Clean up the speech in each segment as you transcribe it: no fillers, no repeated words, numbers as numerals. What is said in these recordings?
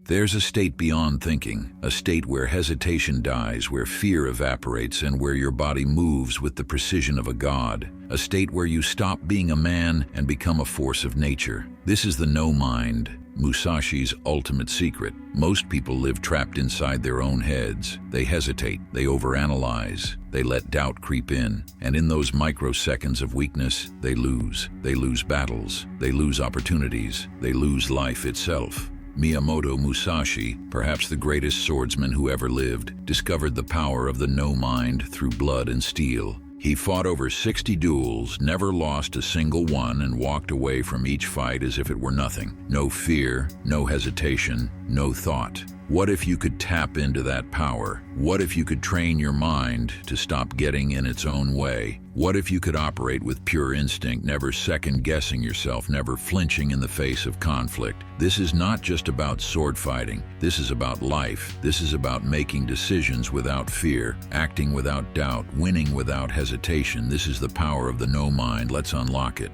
There's a state beyond thinking, a state where hesitation dies, where fear evaporates, and where your body moves with the precision of a god. A state where you stop being a man and become a force of nature. This is the no mind, Musashi's ultimate secret. Most people live trapped inside their own heads. They hesitate, they overanalyze, they let doubt creep in, and in those microseconds of weakness, they lose. They lose battles, they lose opportunities, they lose life itself. Miyamoto Musashi, perhaps the greatest swordsman who ever lived, discovered the power of the no mind through blood and steel. He fought over 60 duels, never lost a single one, and walked away from each fight as if it were nothing. No fear, no hesitation, no thought. What if you could tap into that power? What if you could train your mind to stop getting in its own way? What if you could operate with pure instinct, never second-guessing yourself, never flinching in the face of conflict? This is not just about sword fighting. This is about life. This is about making decisions without fear, acting without doubt, winning without hesitation. This is the power of the no mind. Let's unlock it.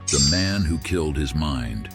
The man who killed his mind.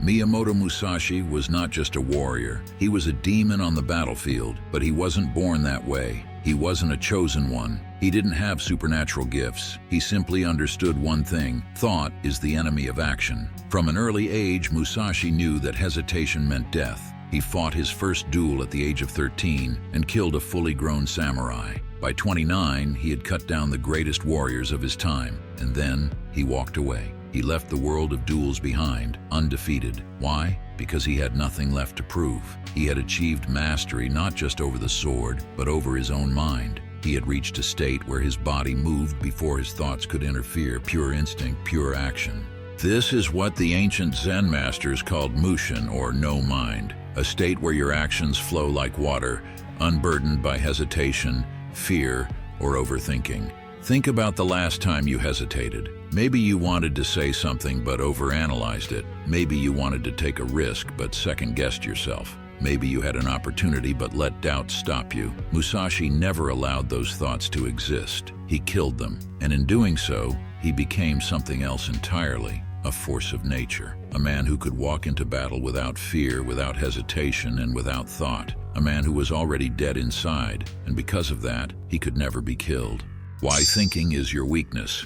Miyamoto Musashi was not just a warrior. He was a demon on the battlefield, but he wasn't born that way. He wasn't a chosen one. He didn't have supernatural gifts. He simply understood one thing: thought is the enemy of action. From an early age, Musashi knew that hesitation meant death. He fought his first duel at the age of 13 and killed a fully grown samurai. By 29, he had cut down the greatest warriors of his time, and then he walked away. He left the world of duels behind, undefeated. Why? Because he had nothing left to prove. He had achieved mastery not just over the sword, but over his own mind. He had reached a state where his body moved before his thoughts could interfere, pure instinct, pure action. This is what the ancient Zen masters called mushin, or no mind, a state where your actions flow like water, unburdened by hesitation, fear, or overthinking. Think about the last time you hesitated. Maybe you wanted to say something but overanalyzed it. Maybe you wanted to take a risk but second-guessed yourself. Maybe you had an opportunity but let doubt stop you. Musashi never allowed those thoughts to exist. He killed them, and in doing so, he became something else entirely, a force of nature. A man who could walk into battle without fear, without hesitation, and without thought. A man who was already dead inside, and because of that, he could never be killed. Why thinking is your weakness.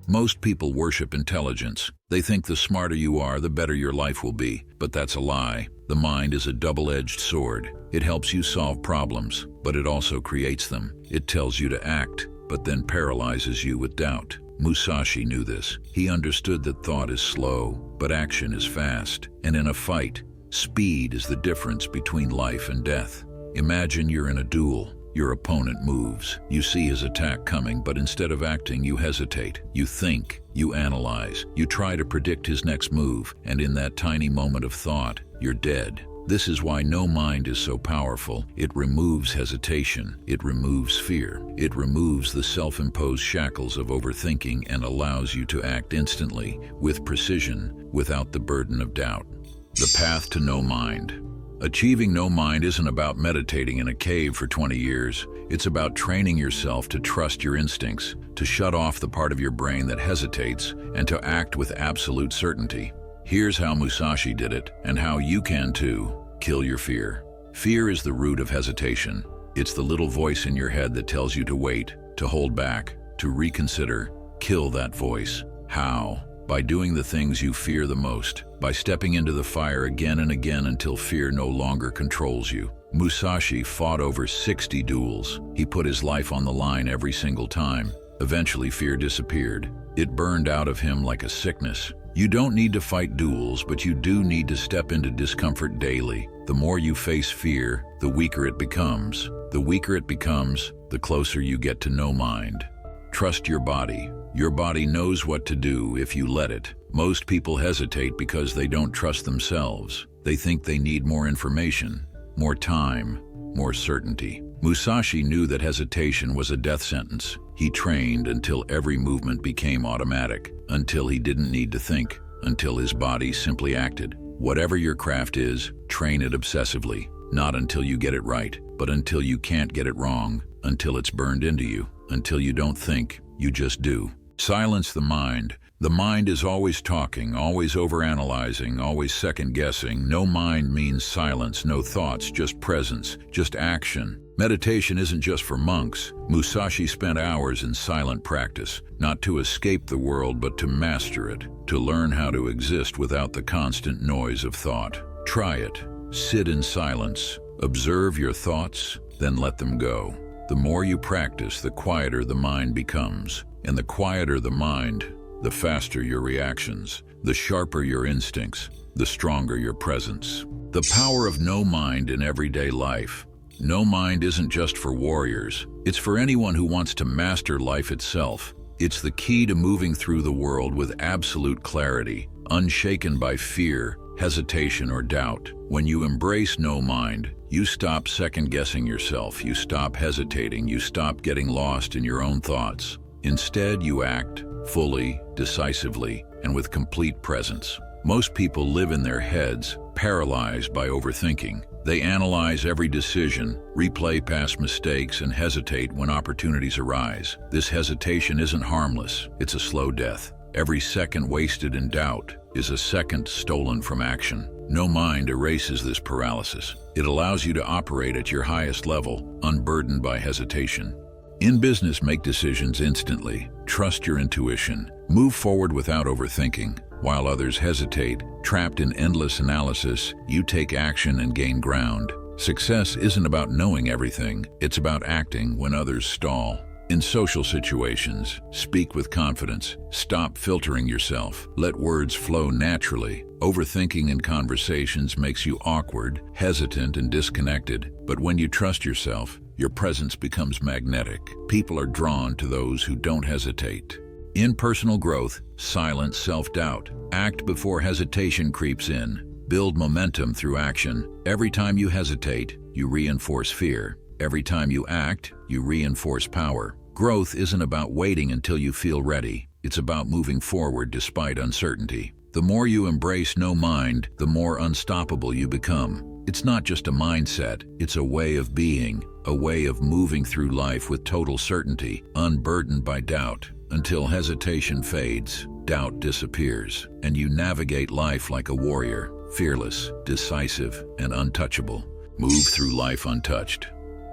Most people worship intelligence. They think the smarter you are, the better your life will be. But that's a lie. The mind is a double-edged sword. It helps you solve problems, but it also creates them. It tells you to act, but then paralyzes you with doubt. Musashi knew this. He understood that thought is slow, but action is fast. And in a fight, speed is the difference between life and death. Imagine you're in a duel. Your opponent moves. You see his attack coming, but instead of acting, you hesitate. You think, you analyze, you try to predict his next move, and in that tiny moment of thought, you're dead. This is why no mind is so powerful. It removes hesitation. It removes fear. It removes the self-imposed shackles of overthinking and allows you to act instantly, with precision, without the burden of doubt. The path to no mind. Achieving no mind isn't about meditating in a cave for 20 years. It's about training yourself to trust your instincts, to shut off the part of your brain that hesitates, and to act with absolute certainty. Here's how Musashi did it, and how you can too. Kill your fear. Fear is the root of hesitation. It's the little voice in your head that tells you to wait, to hold back, to reconsider. Kill that voice. How? By doing the things you fear the most, by stepping into the fire again and again until fear no longer controls you. Musashi fought over 60 duels. He put his life on the line every single time. Eventually, fear disappeared. It burned out of him like a sickness. You don't need to fight duels, but you do need to step into discomfort daily. The more you face fear, the weaker it becomes. The weaker it becomes, the closer you get to no mind. Trust your body. Your body knows what to do if you let it. Most people hesitate because they don't trust themselves. They think they need more information, more time, more certainty. Musashi knew that hesitation was a death sentence. He trained until every movement became automatic, until he didn't need to think, until his body simply acted. Whatever your craft is, train it obsessively. Not until you get it right, but until you can't get it wrong, until it's burned into you, until you don't think, you just do. Silence the mind. The mind is always talking, always overanalyzing, always second-guessing. No mind means silence, no thoughts, just presence, just action. Meditation isn't just for monks. Musashi spent hours in silent practice, not to escape the world but to master it, to learn how to exist without the constant noise of thought. Try it. Sit in silence. Observe your thoughts, then let them go. The more you practice, the quieter the mind becomes. And the quieter the mind, the faster your reactions, the sharper your instincts, the stronger your presence. The power of no mind in everyday life. No mind isn't just for warriors. It's for anyone who wants to master life itself. It's the key to moving through the world with absolute clarity, unshaken by fear, hesitation, or doubt. When you embrace no mind, you stop second-guessing yourself, you stop hesitating, you stop getting lost in your own thoughts. Instead, you act fully, decisively, and with complete presence. Most people live in their heads, paralyzed by overthinking. They analyze every decision, replay past mistakes, and hesitate when opportunities arise. This hesitation isn't harmless, it's a slow death. Every second wasted in doubt is a second stolen from action. No mind erases this paralysis. It allows you to operate at your highest level, unburdened by hesitation. In business, make decisions instantly. Trust your intuition. Move forward without overthinking. While others hesitate, trapped in endless analysis, you take action and gain ground. Success isn't about knowing everything. It's about acting when others stall. In social situations, speak with confidence. Stop filtering yourself. Let words flow naturally. Overthinking in conversations makes you awkward, hesitant, and disconnected. But when you trust yourself, your presence becomes magnetic. People are drawn to those who don't hesitate. In personal growth, silence self-doubt. Act before hesitation creeps in. Build momentum through action. Every time you hesitate, you reinforce fear. Every time you act, you reinforce power. Growth isn't about waiting until you feel ready. It's about moving forward despite uncertainty. The more you embrace no mind, the more unstoppable you become. It's not just a mindset, it's a way of being, a way of moving through life with total certainty, unburdened by doubt. Until hesitation fades, doubt disappears, and you navigate life like a warrior, fearless, decisive, and untouchable. Move through life untouched.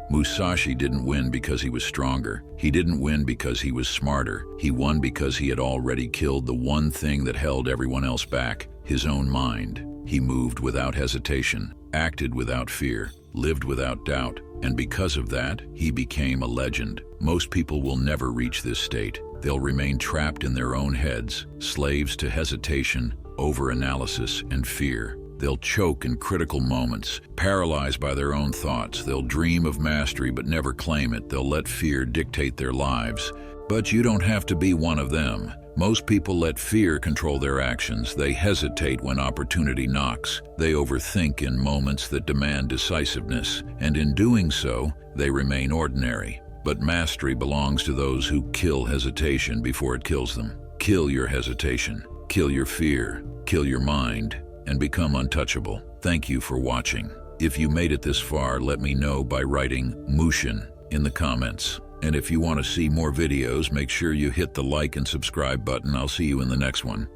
Musashi didn't win because he was stronger. He didn't win because he was smarter. He won because he had already killed the one thing that held everyone else back, his own mind. He moved without hesitation, acted without fear, lived without doubt, and because of that, he became a legend. Most people will never reach this state. They'll remain trapped in their own heads, slaves to hesitation, overanalysis, and fear. They'll choke in critical moments, paralyzed by their own thoughts. They'll dream of mastery but never claim it. They'll let fear dictate their lives. But you don't have to be one of them. Most people let fear control their actions. They hesitate when opportunity knocks. They overthink in moments that demand decisiveness, and in doing so, they remain ordinary. But mastery belongs to those who kill hesitation before it kills them. Kill your hesitation, kill your fear, kill your mind, and become untouchable. Thank you for watching. If you made it this far, let me know by writing Mushin in the comments. And if you want to see more videos, make sure you hit the like and subscribe button. I'll see you in the next one.